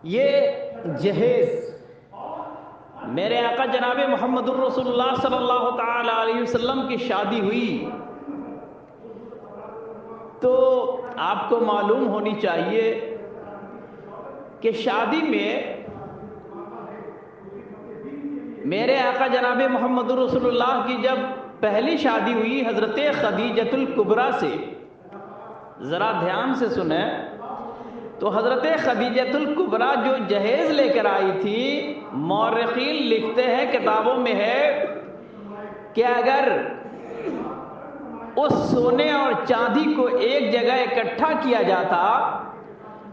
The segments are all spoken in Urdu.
یہ جہیز میرے آقا جناب محمد الرسول اللہ صلی اللہ تعالی علیہ وسلم کی شادی ہوئی تو آپ کو معلوم ہونی چاہیے کہ شادی میں میرے آقا جناب محمد الرسول اللہ کی جب پہلی شادی ہوئی حضرت خدیجۃ الکبریٰ سے، ذرا دھیان سے سنیں تو حضرت خدیجۃ الکبریٰ جو جہیز لے کر آئی تھی، مورخین لکھتے ہیں کتابوں میں ہے کہ اگر اس سونے اور چاندی کو ایک جگہ اکٹھا کیا جاتا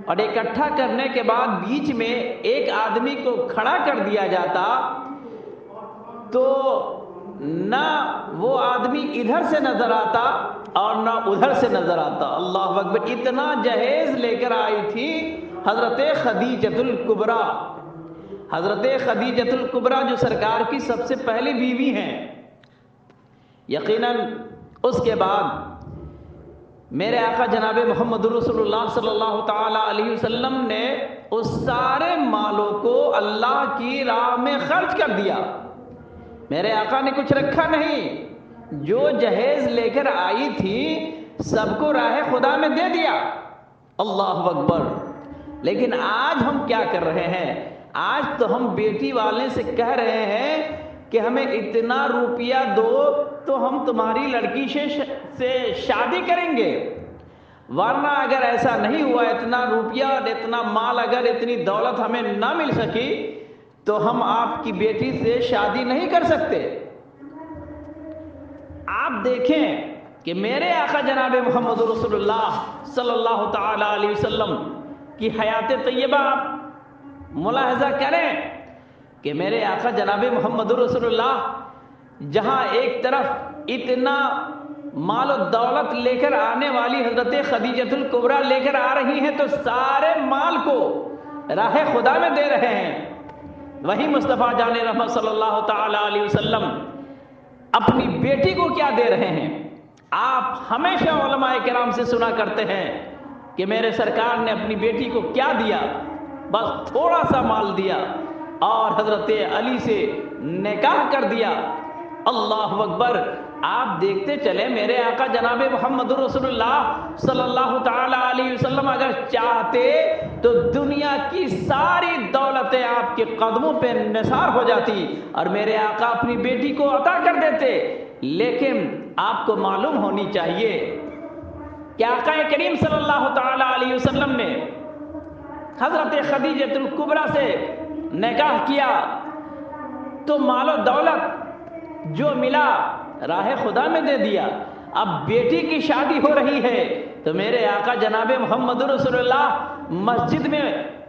اور اکٹھا کرنے کے بعد بیچ میں ایک آدمی کو کھڑا کر دیا جاتا تو نہ وہ آدمی ادھر سے نظر آتا اور نہ ادھر سے نظر آتا۔ اللہ اکبر! اتنا جہیز لے کر آئی تھی حضرت خدیجۃ الکبریٰ۔ حضرت خدیجۃ الکبریٰ جو سرکار کی سب سے پہلی بیوی ہیں، یقیناً اس کے بعد میرے آقا جناب محمد رسول اللہ صلی اللہ تعالی علیہ وسلم نے اس سارے مالوں کو اللہ کی راہ میں خرچ کر دیا۔ میرے آقا نے کچھ رکھا نہیں، جو جہیز لے کر آئی تھی سب کو راہ خدا میں دے دیا۔ اللہ اکبر! لیکن آج ہم کیا کر رہے ہیں؟ آج تو ہم بیٹی والے سے کہہ رہے ہیں کہ ہمیں اتنا روپیہ دو تو ہم تمہاری لڑکی سے شادی کریں گے، ورنہ اگر ایسا نہیں ہوا، اتنا روپیہ اور اتنا مال، اگر اتنی دولت ہمیں نہ مل سکی تو ہم آپ کی بیٹی سے شادی نہیں کر سکتے۔ آپ دیکھیں کہ میرے آقا جناب محمد رسول اللہ صلی اللہ تعالی علیہ وسلم کی حیات طیبہ آپ ملاحظہ کریں کہ میرے آقا جناب محمد رسول اللہ جہاں ایک طرف اتنا مال و دولت لے کر آنے والی حضرت خدیجۃ الکبریٰ لے کر آ رہی ہیں تو سارے مال کو راہ خدا میں دے رہے ہیں، وہی مصطفیٰ جان رحمت صلی اللہ تعالی علیہ وسلم اپنی بیٹی کو کیا دے رہے ہیں؟ آپ ہمیشہ علماء کرام سے سنا کرتے ہیں کہ میرے سرکار نے اپنی بیٹی کو کیا دیا؟ بس تھوڑا سا مال دیا اور حضرت علی سے نکاح کر دیا۔ اللہ اکبر! آپ دیکھتے چلے میرے آقا جناب محمد رسول اللہ صلی اللہ تعالی علیہ وسلم اگر چاہتے تو دنیا کی ساری دولتیں آپ کے قدموں پہ نثار ہو جاتی اور میرے آقا اپنی بیٹی کو عطا کر دیتے۔ لیکن آپ کو معلوم ہونی چاہیے کہ آقا کریم صلی اللہ تعالی علیہ وسلم نے حضرت خدیجۃ الکبریٰ سے نکاح کیا تو مال و دولت جو ملا راہ خدا میں دے دیا۔ اب بیٹی کی شادی ہو رہی ہے تو میرے آقا جناب محمد رسول اللہ مسجد میں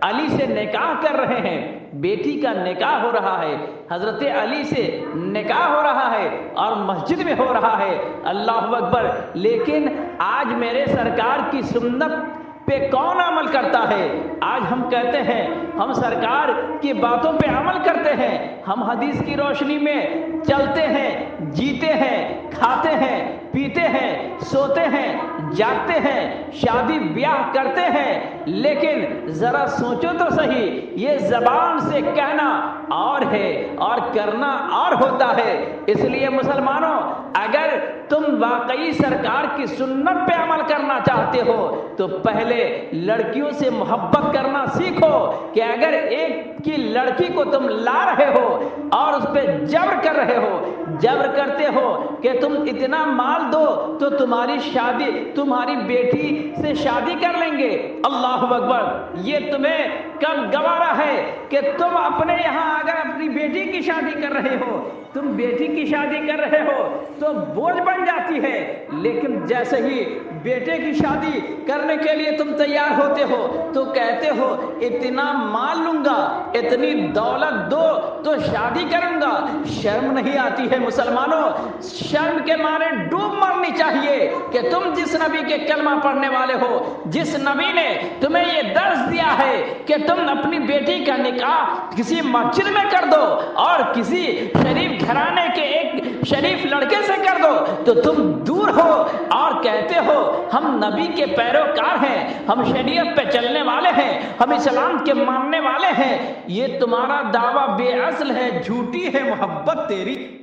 علی سے نکاح کر رہے ہیں، بیٹی کا نکاح ہو رہا ہے، حضرت علی سے نکاح ہو رہا ہے اور مسجد میں ہو رہا ہے۔ اللہ اکبر! لیکن آج میرے سرکار کی سنت پہ کون عمل کرتا ہے؟ آج ہم کہتے ہیں ہم سرکار کی باتوں پہ عمل کرتے ہیں، ہم حدیث کی روشنی میں چلتے ہیں، جیتے ہیں، کھاتے ہیں، پیتے ہیں، سوتے ہیں، جاگتے ہیں، شادی بیاہ کرتے ہیں، لیکن ذرا سوچو تو صحیح، یہ زبان سے کہنا اور ہے اور کرنا اور ہوتا ہے۔ اس لیے مسلمانوں، اگر تم واقعی سرکار کی سنت پہ عمل کرنا چاہتے ہو تو پہلے لڑکیوں سے محبت کرنا سیکھو کہ اگر ایک کی لڑکی کو تم لا رہے ہو اور اس پہ جبر کر رہے ہو، جبر کرتے ہو کہ تم اتنا مال دو تو تمہاری بیٹی سے شادی کر لیں گے۔ اللہ اکبر! یہ تمہیں کب گوارا ہے کہ تم اپنے یہاں اگر اپنی بیٹی کی شادی کر رہے ہو، تم بیٹی کی شادی کر رہے ہو تو بوجھ بن جاتی ہے، لیکن جیسے ہی بیٹے کی شادی کرنے کے لیے تم تیار ہوتے ہو تو کہتے ہو اتنا مال لوں گا، اتنی دولت دو تو شادی کروں گا۔ شرم نہیں آتی ہے مسلمانوں؟ شرم کے مارے ڈوب مرنی چاہیے کہ تم جس نبی کے کلمہ پڑھنے والے ہو، جس نبی نے تمہیں یہ درس دیا ہے کہ تم اپنی بیٹی کا نکاح کسی مسجد میں کر دو اور کسی شریف گھرانے کے ایک شریف لڑکے سے کر دو تو تم دور ہو اور کہتے ہو ہم نبی کے پیروکار ہیں، ہم شریعت پہ چلنے والے ہیں، ہم اسلام کے ماننے والے ہیں، یہ تمہارا دعویٰ بے اصل ہے، جھوٹی ہے محبت تیری۔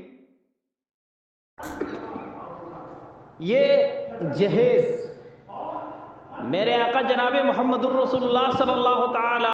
یہ جہیز میرے آقا جناب محمد الرسول اللہ صلی اللہ تعالی